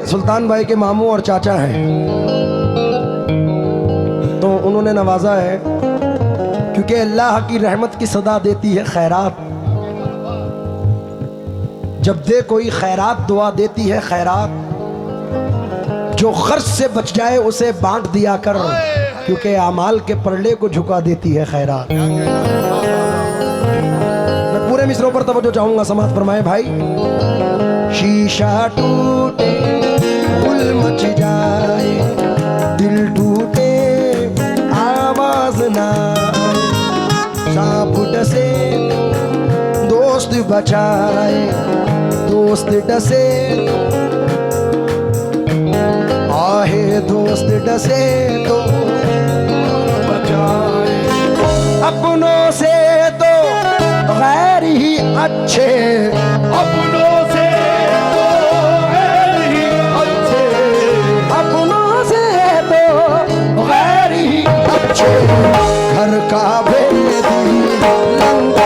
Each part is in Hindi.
सुल्तान भाई के मामू और चाचा हैं, तो उन्होंने नवाजा है क्योंकि अल्लाह की रहमत की सदा देती है खैरात। जब दे कोई खैरात दुआ देती है खैरात, जो खर्च से बच जाए उसे बांट दिया कर, क्योंकि अमाल के परले को झुका देती है खैरात। मैं पूरे मिसरों पर तवज्जो चाहूंगा, समाज फरमाए भाई। शीशा टूटे गुल मच जाए, दिल टूटे आवाज ना आए, सांप डसे दोस्त बचाए, दोस्त डसे आहे, दोस्त डसे तो बचाए। अपनों से तो गैर ही अच्छे, अपनों से तो गैर ही अच्छे, अपनों से तो गैर ही अच्छे। घर का भेदी लंका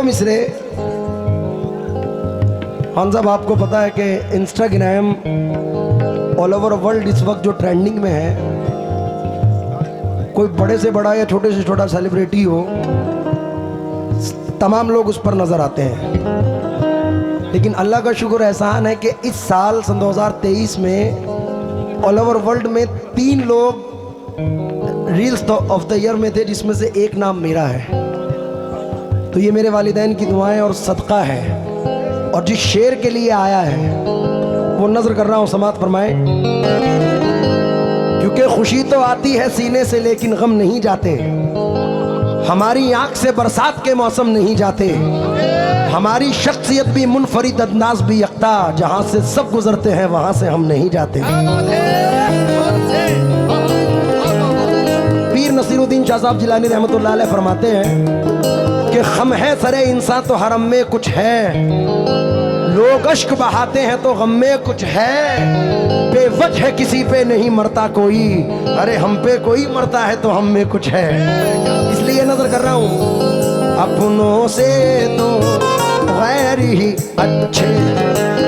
मिसरे। खान साहब आपको पता है कि इंस्टाग्राम ऑल ओवर वर्ल्ड इस वक्त जो ट्रेंडिंग में है, कोई बड़े से बड़ा या छोटे से छोटा सेलिब्रिटी हो, तमाम लोग उस पर नजर आते हैं। लेकिन अल्लाह का शुक्र एहसान है कि इस साल सन 2023 में ऑल ओवर वर्ल्ड में 3 लोग रील्स ऑफ द ईयर में थे, जिसमें से एक नाम मेरा है। तो ये मेरे वालिदैन की दुआएं और सदका है। और जिस शेर के लिए आया है वो नजर कर रहा हूँ, समात फरमाए। क्योंकि खुशी तो आती है सीने से लेकिन गम नहीं जाते, हमारी आंख से बरसात के मौसम नहीं जाते, हमारी शख्सियत भी मुनफरिद अंदाज भी यकता, जहां से सब गुजरते हैं वहां से हम नहीं जाते। पीर नसीरुद्दीन शाह साहब जिलानी रहमतुल्लाह अलैह फरमाते हैं कि खम है सरे इंसान तो हरम में कुछ है, लोग अश्क बहाते हैं तो गम में कुछ है, बेवजह किसी पे नहीं मरता कोई, अरे हम पे कोई मरता है तो हम में कुछ है। इसलिए नजर कर रहा हूं, अपनों से तो गैर ही अच्छे,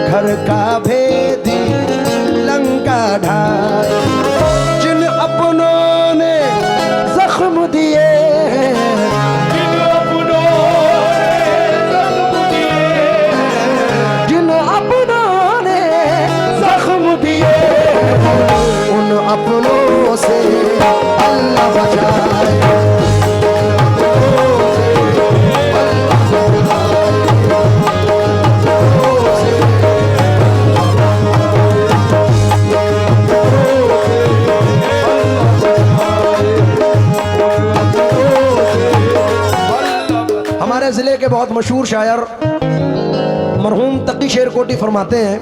घर का भेदी लंका ढाए, जिन अपनों ने जख्म दिए, उन अपनों से अल्लाह बचाए। हमारे जिले के बहुत मशहूर शायर मरहूम तकी शेर कोटी फरमाते हैं,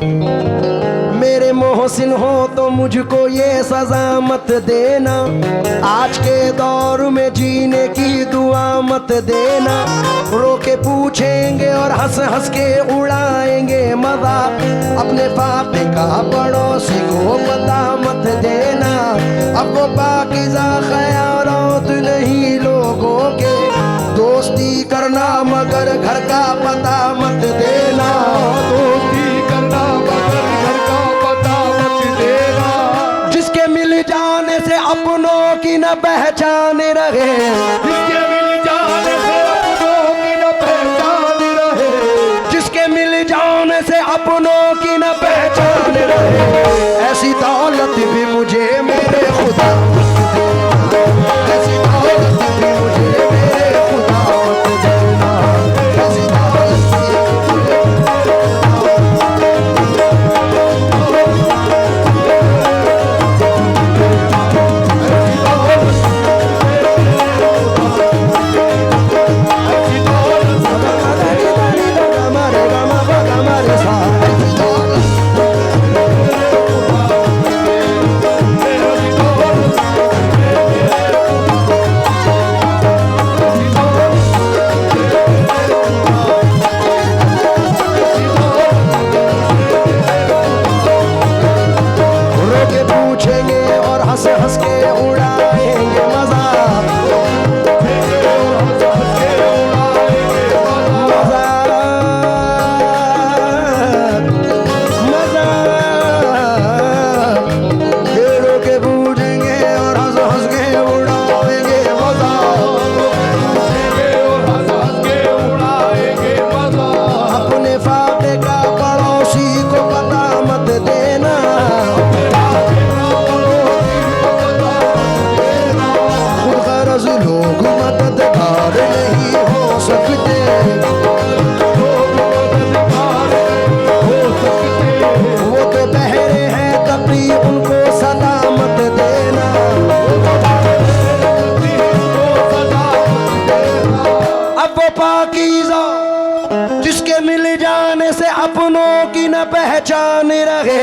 मेरे मोहसिन हो तो मुझको ये सजा मत देना, आज के दौर में जीने की दुआ मत देना, रोके पूछेंगे और हंस हंस के उड़ाएंगे मजा, अपने पापे का पड़ोसी को पता मत देना, अब वो पाकीज़ा ख़यालात नहीं लोगों के, दोस्ती करना मगर घर का पता मत देना, दोस्ती करना मगर घर का न पहचान रहे, जिसके मिल जाने से अपनों की न पहचान रहे, जिसके मिल जाने से अपनों की न पहचान रहे, ऐसी दौलत भी मुझे मेरे खुदा, ऐसी दौलत भी मुझे मेरे खुदा मत देना, ऐसी दौलत भी हंस हंस के उड़ाएंगे मजाक, घेरों के पूछेंगे और हंस हंस के उड़ाएंगे मजाक, अपने फाके का पड़ोसी को पता मत देना, लोग मददगार नहीं हो सकते, वो तो बहरे हैं कभी उनको सलामत देना, अब वो पाकीज़ा जिसके मिल जाने से अपनों की न पहचान रहे,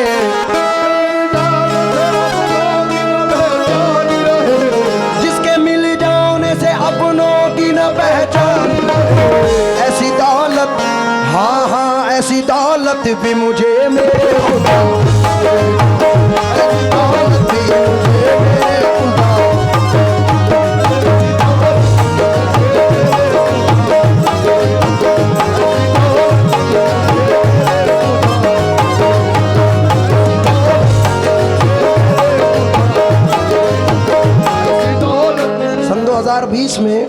अपनों की न पहचान, ऐसी दौलत, हाँ हाँ ऐसी दौलत भी मुझे मेरे खुदा, ऐसी दौलत भी मुझे मेरे खुदा, सन 2020 में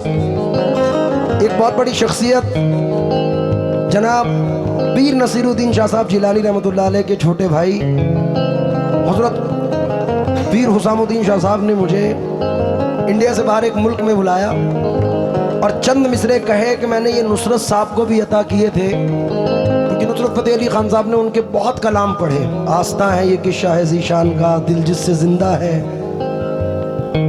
एक बहुत बड़ी शख्सियत जनाब पीर नसीरुद्दीन शाह साहब जिलानी रहमतुल्लाह अलैह के छोटे भाई हजरत पीर हुसामुद्दीन शाह साहब ने मुझे इंडिया से बाहर एक मुल्क में बुलाया और चंद मिसरे कहे कि मैंने ये नुसरत साहब को भी अता किए थे, क्योंकि नुसरत फतेह अली खान साहब ने उनके बहुत कलाम पढ़े, आस्था है ये किस्सा है ज़ीशान का, दिल जिससे जिंदा है,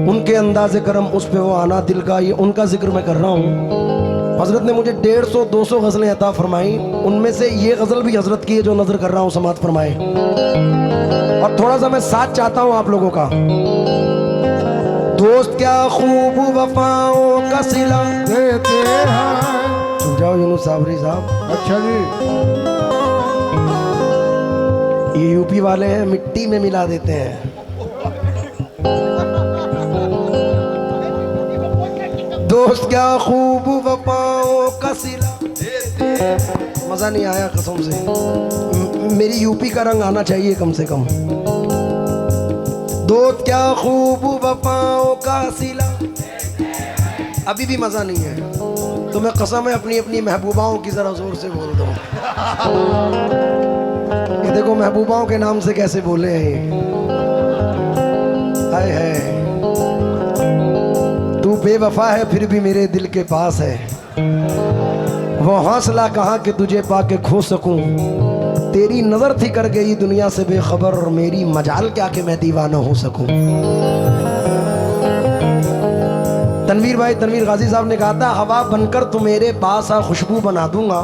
उनके अंदाज़े करम उस पे वो आना दिल का, ये उनका जिक्र मैं कर रहा हूँ। हजरत ने मुझे 150-200 गज़लें अता फरमाई, उनमें से ये गज़ल भी हजरत की है जो नज़र कर रहा हूँ, समात फरमाए। और थोड़ा सा मैं साथ चाहता हूँ आप लोगों का। दोस्त क्या खूब वफाओं का सिला देते हैं। समझाओ यूनुस साबरी साहब। अच्छा जी, ये यूपी वाले हैं, मिट्टी में मिला देते हैं। दोस्त क्या खूब वफाओं का सिला, मजा नहीं आया कसम से, मेरी यूपी का रंग आना चाहिए कम से कम। दोस्त क्या खूब वफाओं का सिला, अभी भी मजा नहीं है तो मैं कसम है अपनी अपनी महबूबाओं की जरा जोर से बोल दूं। ये देखो महबूबाओं के नाम से कैसे बोले हैं ये, हाय हाय। तू बेवफा है फिर भी मेरे दिल के पास है, वो हौसला कहाँ कि तुझे पाके खो सकूं, तेरी नजर थी कर गई दुनिया से बेखबर, और मेरी मजाल क्या कि मैं दीवाना हो सकूं। तनवीर भाई, तनवीर गाजी साहब ने कहा था, हवा बनकर तू मेरे पास आ खुशबू बना दूंगा,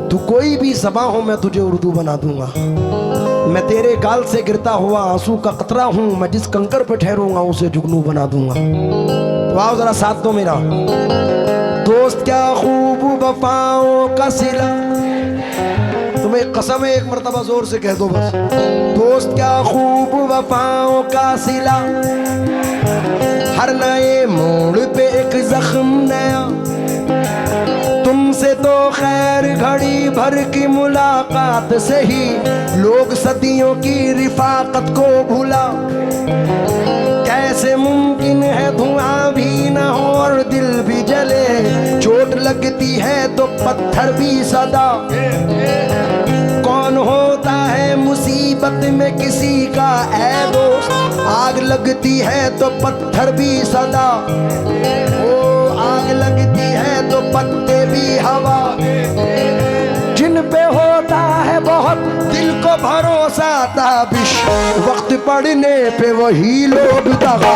तू कोई भी ज़बां हो मैं तुझे उर्दू बना दूंगा, मैं तेरे गाल से गिरता हुआ आंसू का कतरा हूँ, मैं जिस कंकर पे ठहरूंगा उसे जुगनू बना दूंगा। तो आओ जरा साथ दो मेरा। दोस्त क्या खूब वफाओं का सिला, तुम्हें कसम है एक मर्तबा जोर से कह दो बस। दोस्त क्या खूब वफाओं का सिला, हर नए मोड़ पे एक जख्म नया, तुमसे तो खैर घड़ी भर की मुलाकात से ही लोग सदियों की रिफाकत को भूला, कैसे कैसे मुमकिन है धुआं भी न हो और दिल भी जले, चोट लगती है तो पत्थर भी सदा। कौन होता है मुसीबत में किसी का ऐ दोस्त, आग लगती है तो पत्थर भी सदा। ओ आग लगती है तो पत्ते भी हवा। जिन पे होता है बहुत दिल को भरोसा ताबिश, वक्त पड़ने पे वही लोग दगा।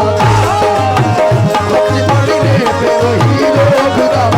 वक्त पड़ने पे वही लोग दगा।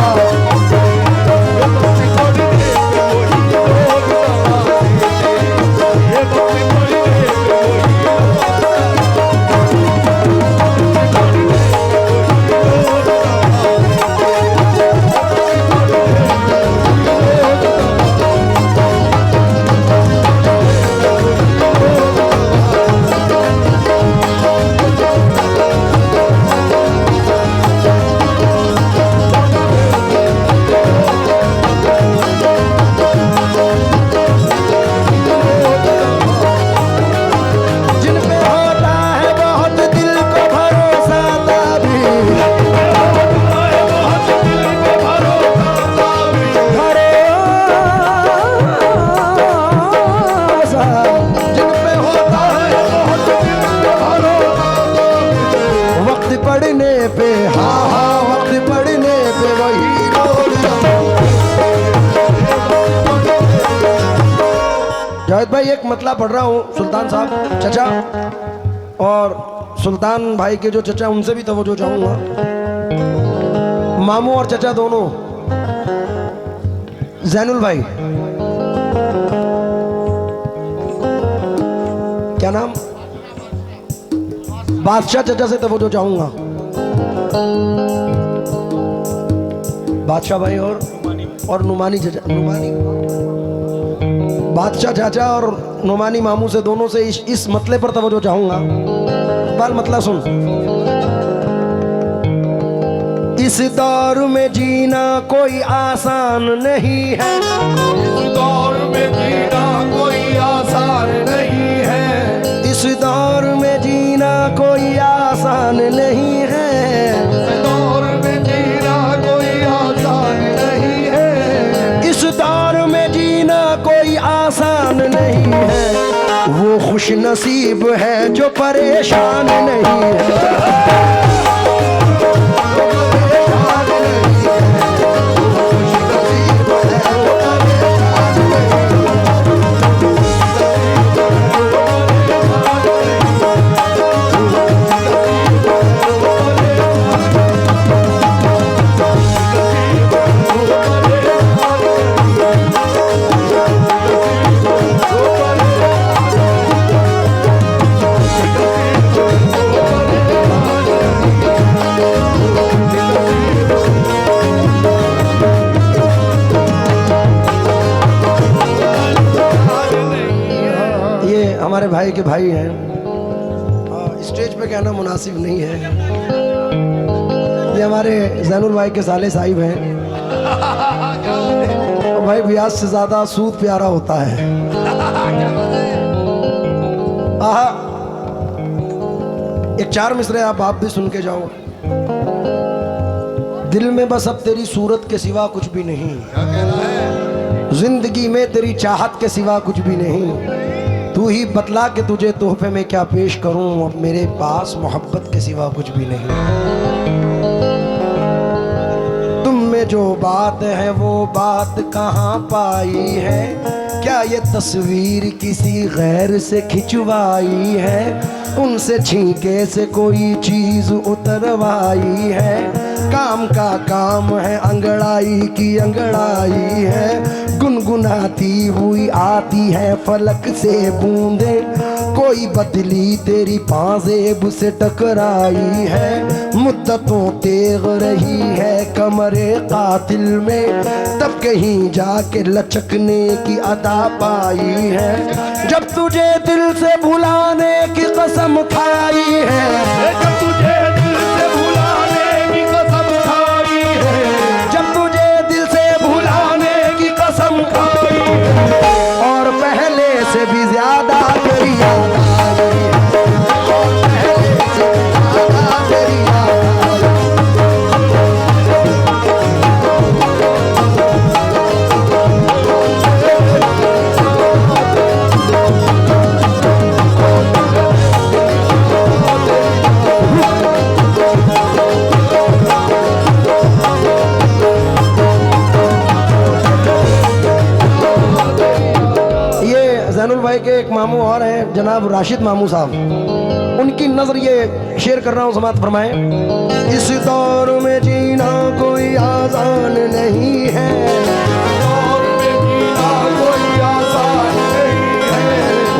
जावेद भाई एक मतला पढ़ रहा हूँ सुल्तान साहब चचा और सुल्तान भाई के जो चचा उनसे भी तवज्जो चाहूंगा। मामू और चचा दोनों। जैनुल भाई क्या नाम? बादशाह चचा से तवज्जो चाहूंगा। बादशाह भाई और नुमानी चचा। नुमानी बादशाह चाचा और नुमानी मामू से दोनों से इस मतले पर तवज्जो चाहूंगा। बाल मतला सुन। इस दौर में जीना कोई आसान नहीं है। इस दौर में जीना कोई आसान नहीं है। इस दौर में जीना कोई आसान नहीं है। इस दौर में जीना कोई आसान नहीं है। इस दौर में जीना कोई आसान नहीं है। वो खुश नसीब है जो परेशान नहीं है। हमारे भाई के भाई हैं। स्टेज पे कहना मुनासिब नहीं है। ये हमारे जैनुल भाई के साले साहिब हैं। और भाई ब्याज से ज्यादा सूद प्यारा होता है। आहा एक चार मिसरे आप भी सुन के जाओ। दिल में बस अब तेरी सूरत के सिवा कुछ भी नहीं। जिंदगी में तेरी चाहत के सिवा कुछ भी नहीं। तू ही बतला के तुझे तोहफे में क्या पेश करूं। अब मेरे पास मोहब्बत के सिवा कुछ भी नहीं। तुम में जो बात है वो बात कहाँ पाई है। क्या ये तस्वीर किसी गैर से खिंचवाई है। उनसे छींके से कोई चीज उतरवाई है। काम का काम है अंगड़ाई की अंगड़ाई है। गुनगुनाती हुई आती है फलक से बूंदे। कोई बदली तेरी पाजेब से टकराई है। मुद्दतों तेग रही है कमरे कातिल में। तब कहीं जाके लचकने की अदा पाई है। जब तुझे दिल से भुलाने की कसम खाई है। जब तुझे दिल से भुलाने की कसम खाई है। जब तुझे दिल से भुलाने की कसम खाई है। और पहले से भी ज्यादा तेरी याद आई है। और पहले से भी ज्यादा मामू और हैं जनाब राशिद मामू साहब, उनकी नजर ये शेयर कर रहा हूँ, समात फरमाएं। इस दौर में जीना कोई आसान नहीं है, दौर में जीना कोई आसान नहीं है,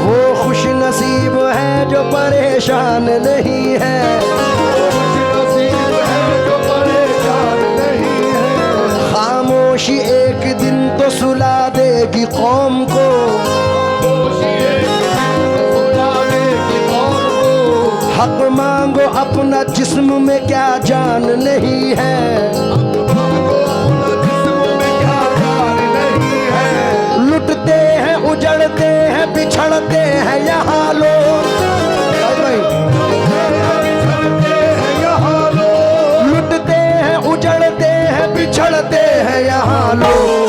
वो खुश नसीब है जो परेशान नहीं है, खुश नसीब है जो परेशान नहीं है, खामोशी एक दिन तो सुला देगी कौम को, खामोशी एक दिन सुला देगी कौम को, हक मांगो अपना जिस्म में क्या जान नहीं है, अपना जिस्म में क्या जान नहीं है, लुटते हैं उजड़ते हैं बिछड़ते हैं यहाँ लोग, बिछड़ते हैं यहाँ लोग, लुटते हैं उजड़ते हैं बिछड़ते हैं यहाँ लोग,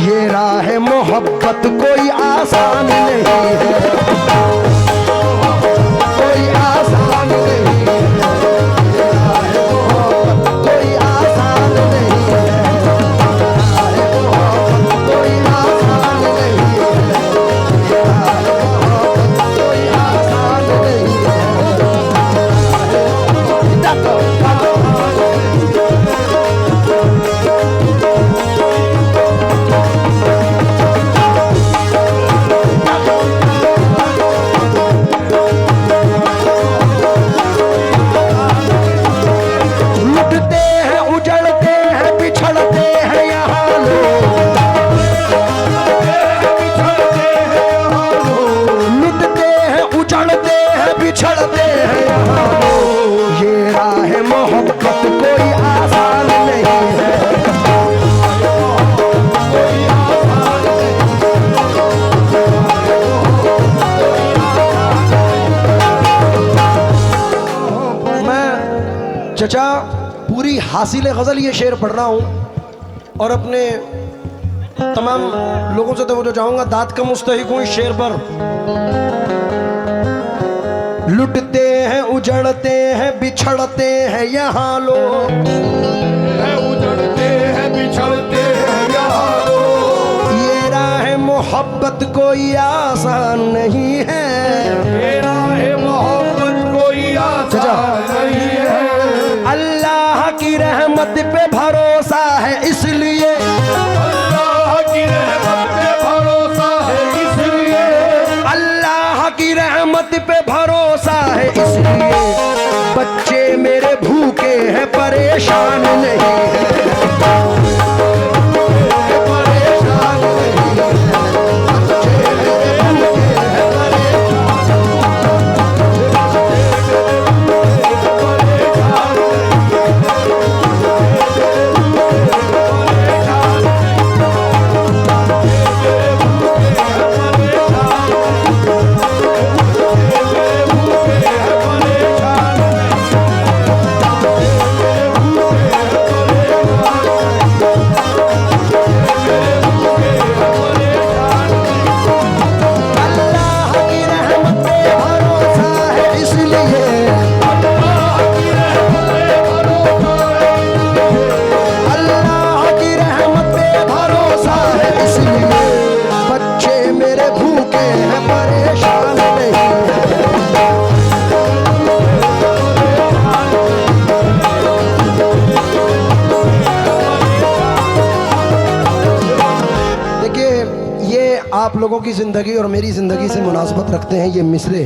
ये राह मोहब्बत कोई आसान नहीं है, कोई आसान नहीं है, ये राह मोहब्बत कोई आसान नहीं है, राह मोहब्बत कोई आसान नहीं है, ये राह मोहब्बत कोई आसान नहीं है। लुटते हैं उजड़ते हैं बिछड़ते हैं यहाँ लोग, बिछड़ते हैं यहाँ लोग, लुटते हैं उजड़ते हैं बिछड़ते हैं यहाँ लोग, ये राह मोहब्बत कोई आसान नहीं है, कोई आसान मैं चचा पूरी हासिल गज़ल ये शेर पढ़ रहा हूँ और अपने तमाम लोगों से तो चाहूँगा दाद का मुस्तहिक हूँ इस शेर पर। लुटते हैं उजड़ते हैं बिछड़ते हैं यहाँ लोग, है, उजड़ते हैं बिछड़ते हैं यहाँ लोग, ये राह मोहब्बत कोई आसान नहीं है, मेरा है मोहब्बत कोई आसान नहीं है, अल्लाह की रहमत पे भरोसा है इसलिए, अल्लाह की रहमत पे भरोसा है इसलिए, अल्लाह की रहमत पे भरोसा है इसलिए, बच्चे मेरे भूखे हैं परेशान नहीं है, परेशान नहीं है, बच्चे मेरे भूखे हैं अल्लाह की रहमत पे भरोसा है इसलिए, अल्लाह की रहमत पे भरोसा है इसलिए, बच्चे मेरे भूखे हैं परेशान नहीं है। देखिए ये आप लोगों की जिंदगी और मेरी जिंदगी से मुनासबत रखते हैं ये मिसरे।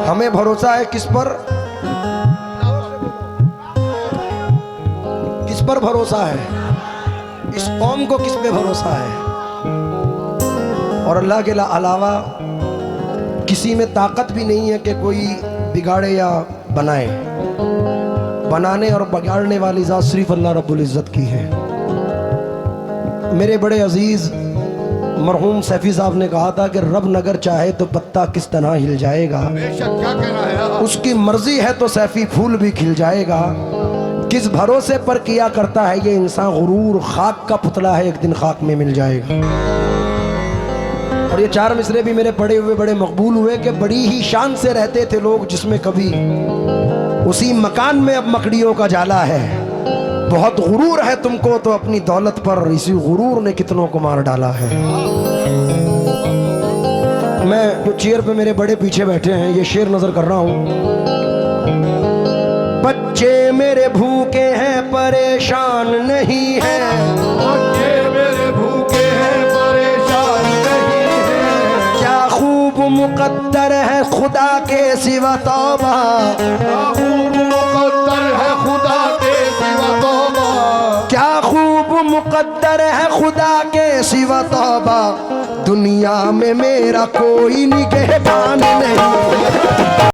हमें भरोसा है किस पर? किस पर भरोसा है? इस कौम को किस पे भरोसा है? और अल्लाह के अलावा किसी में ताकत भी नहीं है कि कोई बिगाड़े या बनाए। बनाने और बिगाड़ने वाली ज़ात सिर्फ अल्लाह रब्बुल इज़्ज़त की है। मेरे बड़े अजीज़ मरहूम सैफी साहब ने कहा था कि रब नगर चाहे तो पत्ता किस तरह हिल जाएगा, बेशक क्या कहना है, उसकी मर्जी है तो सैफी फूल भी खिल जाएगा। किस भरोसे पर किया करता है ये इंसान गुरूर, खाक का पुतला है एक दिन खाक में मिल जाएगा। और ये चार मिसरे भी मेरे पढ़े हुए बड़े मकबूल हुए कि बड़ी ही शान से रहते थे लोग जिसमें कभी उसी मकान में अब मकड़ियों का जाला है। बहुत गुरूर है तुमको तो अपनी दौलत पर, इसी गुरूर ने कितनों को मार डाला है। मैं जो चेयर पे मेरे बड़े पीछे बैठे हैं ये शेर नजर कर रहा हूं। बच्चे मेरे भूखे हैं परेशान नहीं है, बच्चे मेरे भूखे हैं परेशान नहीं है। क्या खूब मुकद्दर है खुदा के सिवा तौबा, क्या खूब मुकद्दर है खुदा के सिवा तौबा, क्या खूब मुकद्दर है खुदा के सिवा तौबा, दुनिया में मेरा कोई निगहबान नहीं।